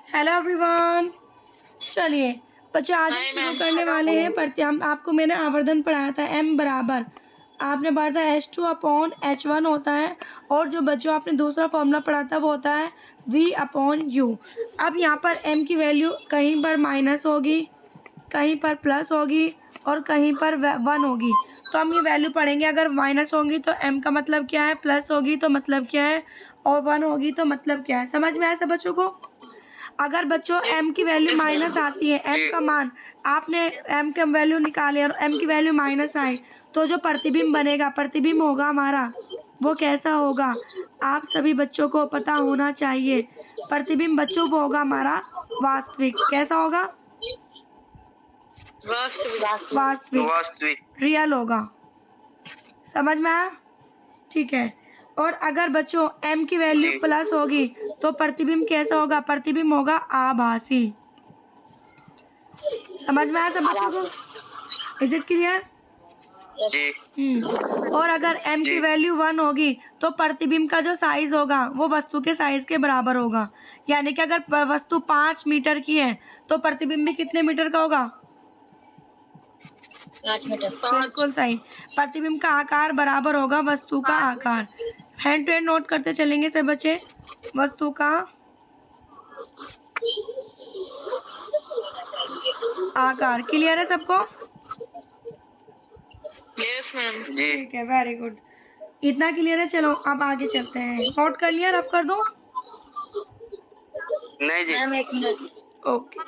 Hello everyone. चलिए बच्चे आज हम शुरू करने वाले हैं हम आपको मैंने आवर्धन पढ़ाया था m बराबर आपने पढ़ा था H2/H1 होता है और जो बच्चों आपने दूसरा फॉर्मूला पढ़ा था वो होता है V/U। अब यहाँ पर m की वैल्यू कहीं पर माइनस होगी, कहीं पर प्लस होगी और कहीं पर 1 होगी। तो हम ये वैल्यू पढ़ेंगे। अगर माइनस होगी तो m का मतलब क्या है, प्लस होगी तो मतलब क्या है और 1 होगी तो मतलब क्या है। समझ में आया सब बच्चों को? अगर बच्चों m की वैल्यू माइनस आती है, m का मान आपने m का वैल्यू निकाले और m की वैल्यू माइनस आए तो जो प्रतिबिंब बनेगा, प्रतिबिंब होगा हमारा, वो कैसा होगा आप सभी बच्चों को पता होना चाहिए। प्रतिबिंब बच्चों वो होगा हमारा वास्तविक। कैसा होगा? वास्तविक, रियल होगा। समझ में आया? ठीक है। और अगर बच्चों m की वैल्यू प्लस होगी तो प्रतिबिंब कैसा होगा? प्रतिबिंब होगा आभासी। समझ में आया सब बच्चों को? Is it clear? और अगर m की वैल्यू 1 होगी तो प्रतिबिंब का जो साइज होगा वो वस्तु के साइज के बराबर होगा। यानी कि अगर वस्तु 5 मीटर की है तो प्रतिबिंब भी कितने मीटर का होगा? 5 मीटर। बिल्कुल सही। प्रतिबिंब का आकार बराबर होगा वस्तु का आकार। हैंड टू हैंड नोट करते चलेंगे सब बच्चे। वस्तु का आकार क्लियर है सबको? Yes ma'am. ठीक है, वेरी गुड। इतना क्लियर है। चलो अब आगे चलते हैं। नोट कर लिया? रफ कर दूं? नहीं जी मैम, 1 मिनट। ओके।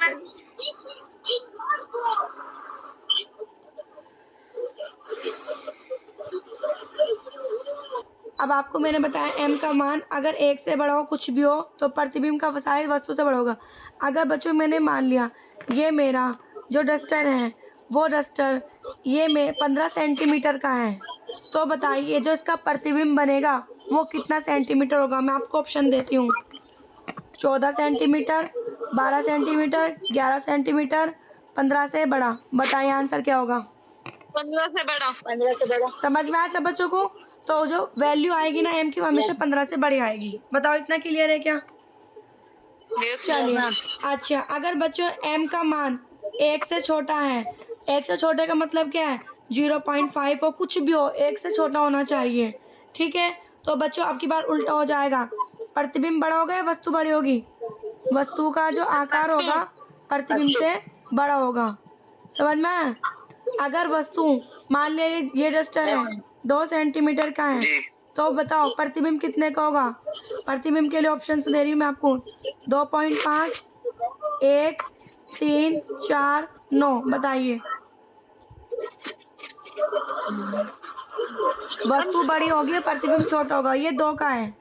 अब आपको मैंने बताया m का मान अगर 1 से बड़ा हो, कुछ भी हो, तो प्रतिबिंब का साइज वस्तु से बड़ा होगा। अगर बच्चों मैंने मान लिया ये मेरा जो डस्टर है वो डस्टर ये 15 सेंटीमीटर का है, तो बताइए जो इसका प्रतिबिंब बनेगा वो कितना सेंटीमीटर होगा? मैं आपको ऑप्शन देती हूँ। 14 सेंटीमीटर, 12 सेंटीमीटर, 11 सेंटीमीटर, 15 से बड़ा। बताइए आंसर क्या होगा? 15 से बड़ा। 15 से बड़ा। समझ में आया सब बच्चों को? तो जो वैल्यू आएगी ना m की, हमेशा 15 से बड़ी आएगी। बताओ इतना क्लियर है क्या? चलिए। अच्छा, अगर बच्चों m का मान 1 से छोटा है, 1 से छोटे का मतलब क्या है? 0.5 हो, कुछ भी हो, 1 से छोटा होना चाहिए। ठीक है, तो बच्चों अब की बार उल्टा हो जाएगा। प्रतिबिंब बड़ा होगा या वस्तु बड़ी होगी? वस्तु का जो आकार होगा प्रतिबिंब से बड़ा होगा। समझ में आया? अगर वस्तु मान लिया ये डस्टर है 2 सेंटीमीटर का है, तो बताओ प्रतिबिंब कितने का होगा? प्रतिबिंब के लिए ऑप्शन दे रही हूँ मैं आपको। 2.5, 1, 3, 4, 9। बताइए। वस्तु बड़ी होगी और प्रतिबिंब छोटा होगा। ये 2 का है,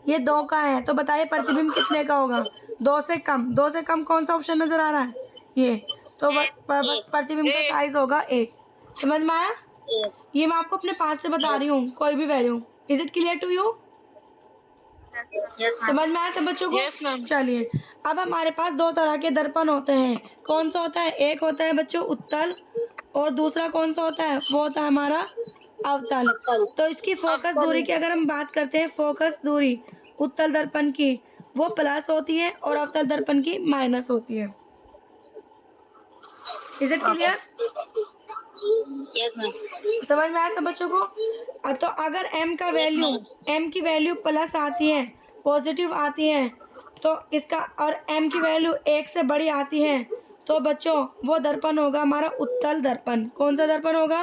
ये 2 का है, तो बताइए प्रतिबिंब कितने का होगा? 2 से कम। 2 से कम कौन सा ऑप्शन नजर आ रहा है? ये। तो प्रतिबिंब का साइज होगा 1। समझ में आया? ये मैं आपको अपने पास से बता रही हूँ, कोई भी value. Is it clear to you? समझ में आया सब बच्चों को? Yes, ma'am. चलिए, अब हमारे पास 2 तरह के दर्पण होते हैं। कौन सा होता है? एक होता है बच्चों उत्तल और दूसरा कौन सा होता है? वो होता है हमारा अवतल। तो इसकी फोकस दूरी की अगर हम बात करते हैं, फोकस दूरी उत्तल दर्पण की वो प्लस होती है और अवतल दर्पण की माइनस होती है। Is it clear? Yes, ma'am. समझ में आया सब बच्चों को? तो अगर m की वैल्यू प्लस आती है, पॉजिटिव आती है, तो इसका और m की वैल्यू 1 से बड़ी आती है, तो बच्चों वो दर्पण होगा हमारा उत्तल दर्पण। कौन सा दर्पण होगा?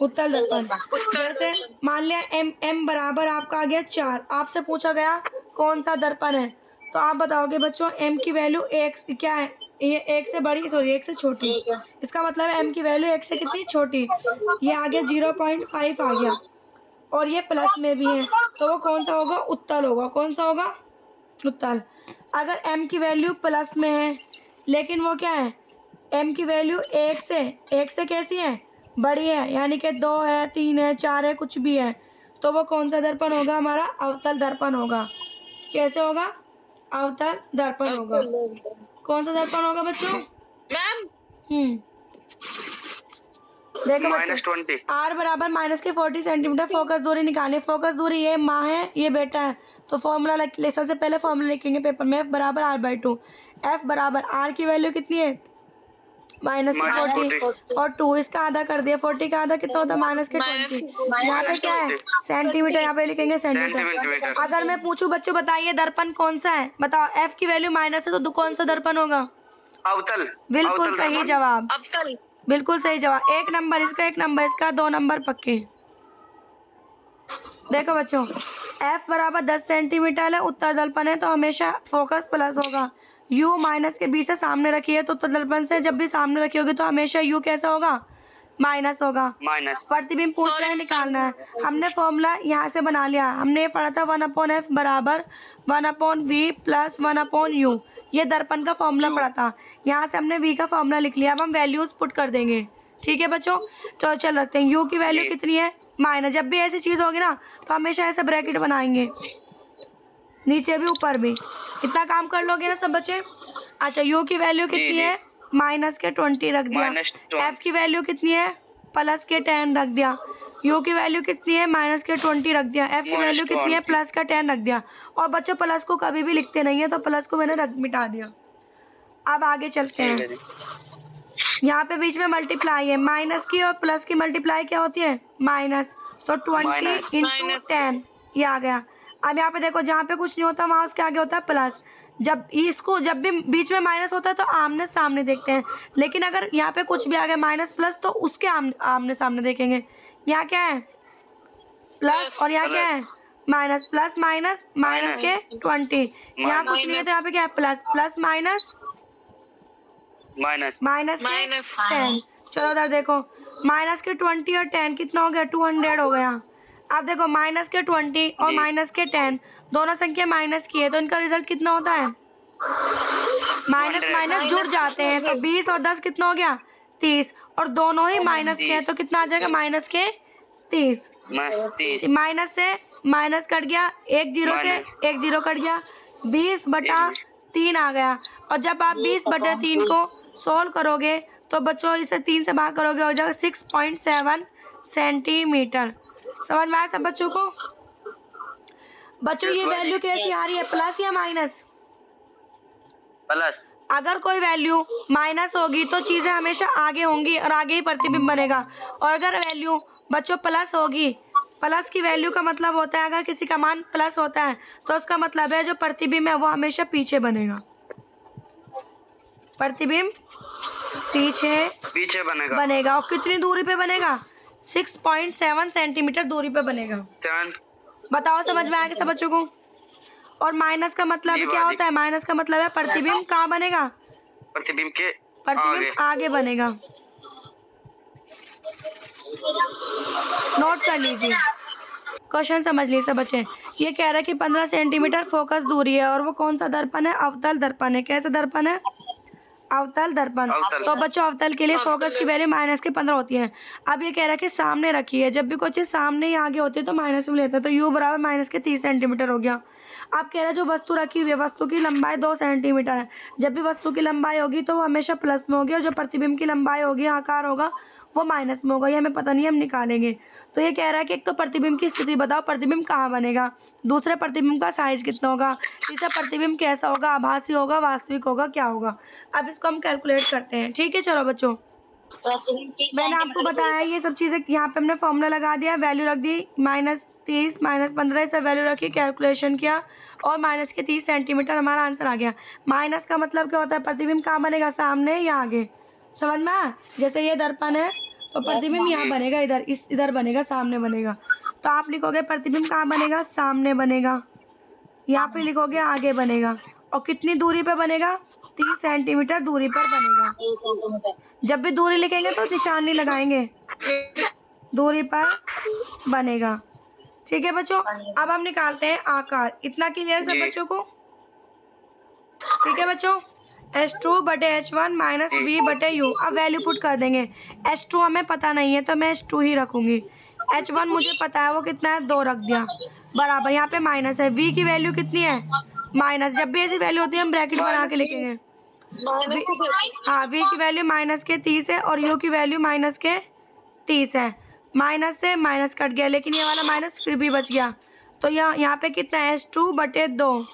उत्तल दर्पण। जैसे मान लिया m बराबर आपका आ गया 4, आपसे पूछा गया कौन सा दर्पण है, तो आप बताओगे बच्चों m की वैल्यू 1 क्या है? ये 1 से बड़ी, सॉरी 1 से छोटी। इसका मतलब है m की वैल्यू 1 से कितनी छोटी? ये आ गया 0.5 आ गया और ये प्लस में भी है, तो वो कौन सा होगा? उत्तल होगा। कौन सा होगा? उत्तल। अगर m की वैल्यू प्लस में है लेकिन वो क्या है? m की वैल्यू 1 से कैसी है? बड़ी है, यानी कि 2 है, 3 है, 4 है, कुछ भी है, तो वो कौन सा दर्पण होगा? हमारा अवतल दर्पण होगा। कैसे होगा? अवतल दर्पण होगा। कौन सा दर्पण होगा बच्चों? मैम, देखो बच्चों, r बराबर माइनस के 40 सेंटीमीटर फोकस दूरी निकालें। फोकस दूरी ये माँ है, ये बेटा है, तो फॉर्मूला सबसे पहले फॉर्मूला लिखेंगे पेपर में, F बराबर R/2। F बराबर R की वैल्यू कितनी है, माइनस की 40 और 2 इसका आधा कर दिया, 40 का आधा कितना होता है, माइनस के 20। यहाँ पे क्या है, सेंटीमीटर, यहाँ पे लिखेंगे सेंटीमीटर। अगर मैं पूछूं बच्चों बताइए दर्पण कौन सा है, बताओ, F की वैल्यू माइनस है तो कौन सा दर्पण होगा, अवतल। बिल्कुल सही जवाब, अवतल। बिल्कुल सही जवाब। 1 नंबर इसका, 1 नंबर इसका, 2 नंबर पक्के। देखो बच्चों, F बराबर 10 सेंटीमीटर है, उत्तर दर्पण है तो हमेशा फोकस प्लस होगा। U माइनस के 20 से सामने रखी है तो उत्तर दर्पण से जब भी सामने रखी होगी तो हमेशा U कैसा होगा, माइनस होगा। माइनस। प्रतिबिंब पूछ रहे हैं, निकालना है। हमने फॉर्मूला यहाँ से बना लिया, हमने ये पढ़ा था 1/f बराबर 1/v प्लस 1/u, ये दर्पण का फॉर्मूला पढ़ा था। यहाँ से हमने v का फॉर्मूला लिख लिया, अब हम वैल्यूज पुट कर देंगे, ठीक है बच्चों। तो चल रखते हैं, u की वैल्यू कितनी है, माइनस। जब भी ऐसी चीज होगी ना तो हमेशा ऐसे ब्रैकेट बनाएंगे, नीचे भी ऊपर भी। इतना काम कर लोगे ना सब बच्चे। अच्छा, u की वैल्यू कितनी है, माइनस के 20 रख दिया। f की वैल्यू कितनी है, प्लस के 10 रख दिया। u की वैल्यू कितनी है, माइनस के 20 रख दिया। f की वैल्यू कितनी है, प्लस का 10 रख दिया। और बच्चों प्लस को कभी भी लिखते नहीं है तो प्लस को मैंने मिटा दिया। अब आगे चलते हैं, यहाँ पे बीच में मल्टीप्लाई है, माइनस की और प्लस की मल्टीप्लाई क्या होती है, माइनस, तो 20 इंटू 10 ये आ गया। अब यहाँ पे देखो, जहाँ पे कुछ नहीं होता वहाँ उसके आगे होता है प्लस। जब इसको, जब भी बीच में माइनस होता है तो आमने सामने देखते हैं, लेकिन अगर यहाँ पे कुछ भी आ गया माइनस प्लस तो उसके आमने सामने देखेंगे। यहाँ क्या है, प्लस, और यहाँ क्या है, माइनस। प्लस माइनस, माइनस के 20, यहाँ कुछ नहीं है तो यहाँ पे क्या है, plus, plus minus, minus, minus के 10। चलो उधर देखो, माइनस के 20 और 10 कितना हो गया, 200 हो गया। अब देखो, माइनस के 20 और माइनस के 10 दोनों संख्या माइनस की है तो इनका रिजल्ट कितना होता है, माइनस माइनस जुड़ जाते हैं। तो 20 और 10 कितना हो गया, 30, और दोनों ही माइनस के हैं तो कितना आ जाएगा, माइनस के 30। माइनस से माइनस कट गया, एक जीरो से एक जीरो कट गया, 20/3 आ गया। और जब आप 20/3 को सोल्व करोगे तो बच्चों इसे 3 से भाग करोगे, हो जाएगा 6.7 सेंटीमीटर। समझ में आया सब बच्चों को। बच्चों ये वैल्यू कैसी आ रही है, प्लस या माइनस, प्लस। अगर कोई वैल्यू माइनस होगी तो चीजें हमेशा आगे होंगी और आगे ही प्रतिबिंब बनेगा। और अगर वैल्यू बच्चों प्लस होगी, प्लस की वैल्यू का मतलब होता है अगर किसी का मान प्लस होता है तो उसका मतलब है जो प्रतिबिंब है वो हमेशा पीछे बनेगा, प्रतिबिंब पीछे बनेगा। और कितनी दूरी पे बनेगा, 6.7 सेंटीमीटर दूरी पे बनेगा। बताओ समझ में आया सब बच्चों को। और माइनस का मतलब क्या होता है, माइनस का मतलब है प्रतिबिंब कहाँ बनेगा, प्रतिबिंब आगे बनेगा। नोट कर लीजिए, क्वेश्चन समझ लीजिए सब बच्चे। ये कह रहा है कि 15 सेंटीमीटर फोकस दूरी है और वो कौन सा दर्पण है, अवतल दर्पण है। कैसा दर्पण है, अवतल दर्पण। तो बच्चों अवतल के लिए फोकस की वैल्यू माइनस के 15 होती है। अब ये कह रहा है कि सामने रखी है, जब भी कोई चीज सामने ही आगे होती है तो माइनस में लेता है, तो u बराबर माइनस के 30 सेंटीमीटर हो गया। अब कह रहा है जो वस्तु रखी हुई है वस्तु की लंबाई 2 सेंटीमीटर है, जब भी वस्तु की लंबाई होगी तो वो हमेशा प्लस में होगी और जो प्रतिबिंब की लंबाई होगी, आकार होगा, वो माइनस में होगा। ये हमें पता नहीं है, हम निकालेंगे। तो ये कह रहा है कि एक तो प्रतिबिंब की स्थिति बताओ, प्रतिबिंब कहाँ बनेगा, दूसरे प्रतिबिंब का साइज कितना होगा, तीसरा प्रतिबिंब कैसा होगा, आभासी होगा, वास्तविक होगा, क्या होगा। अब इसको हम कैलकुलेट करते हैं, ठीक है। चलो बच्चों, मैंने आपको बताया ये सब चीजें, यहाँ पे हमने फॉर्मूला लगा दिया, वैल्यू रख दी, -30 -15 सब वैल्यू रखी, कैलकुलेशन किया और माइनस के 30 सेंटीमीटर हमारा आंसर आ गया। माइनस का मतलब क्या होता है, प्रतिबिंब कहाँ बनेगा, सामने या आगे। समझ में आया, जैसे ये दर्पण है तो प्रतिबिंब यहाँ बनेगा, इधर बनेगा, सामने बनेगा। तो आप लिखोगे प्रतिबिंब कहाँ बनेगा, सामने बनेगा, यहाँ पे लिखोगे आगे बनेगा। और कितनी दूरी पे बनेगा, 30 सेंटीमीटर दूरी पर बनेगा। जब भी दूरी लिखेंगे तो निशान नहीं लगाएंगे, दूरी पर बनेगा, ठीक है बच्चों। अब हम निकालते हैं आकार। इतना क्लियर सब बच्चों को, ठीक है बच्चों। H2/H1 minus V/U। अब वैल्यू पुट कर देंगे। H2 हमें पता नहीं है तो मैं H2 ही रखूंगी। H1 मुझे पता है वो कितना है, 2 रख दिया, बराबर, यहाँ पे माइनस है। V की वैल्यू कितनी है, माइनस। जब भी ऐसी वैल्यू होती है हम ब्रैकेट बना के लिखेंगे। हाँ, V की वैल्यू माइनस के 30 है और U की वैल्यू माइनस के 30 है। माइनस से माइनस कट गया लेकिन ये वाला माइनस फिर भी बच गया। तो यहाँ पे कितना है h2/2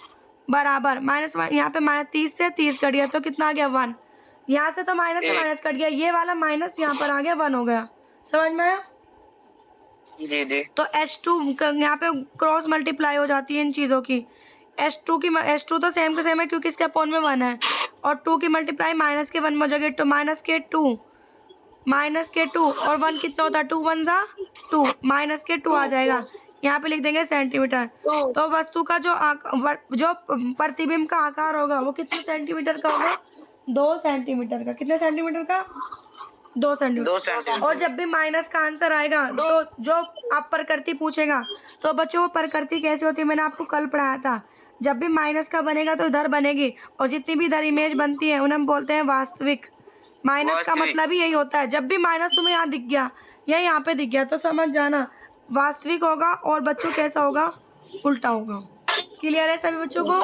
बराबर -1, यहाँ पे -30 से 30 कट गया तो कितना आ गया 1। यहाँ से तो माइनस से एक। माइनस कट गया, ये वाला माइनस यहाँ पर आ गया 1 हो गया। समझ में आया? जी जी। तो H2 यहाँ पे क्रॉस मल्टीप्लाई हो जाती है इन चीज़ों की। H2 तो सेम के सेम है क्योंकि इसके अपोन में 1 है, और 2 की मल्टीप्लाई माइनस के 1 में हो जाएगी, तो -2 और 1 कितना होता है, 2 1 जा 2, -2 आ जाएगा। यहाँ पे लिख देंगे सेंटीमीटर। तो वस्तु का जो प्रतिबिंब का आकार होगा वो कितने सेंटीमीटर का होगा, 2 सेंटीमीटर का। कितने सेंटीमीटर का, 2 सेंटीमीटर। और जब भी माइनस का आंसर आएगा तो जो आप प्रकृति पूछेगा, तो बच्चों वो प्रकृति कैसी होती है मैंने आपको कल पढ़ाया था। जब भी माइनस का बनेगा तो इधर बनेगी, और जितनी भी इधर इमेज बनती है उन्हें हम बोलते हैं वास्तविक। माइनस का मतलब ही यही होता है, जब भी माइनस तुम्हें यहाँ दिख गया या यहाँ पे दिख गया तो समझ जाना वास्तविक होगा, और बच्चों कैसा होगा, उल्टा होगा। क्लियर है सभी बच्चों को?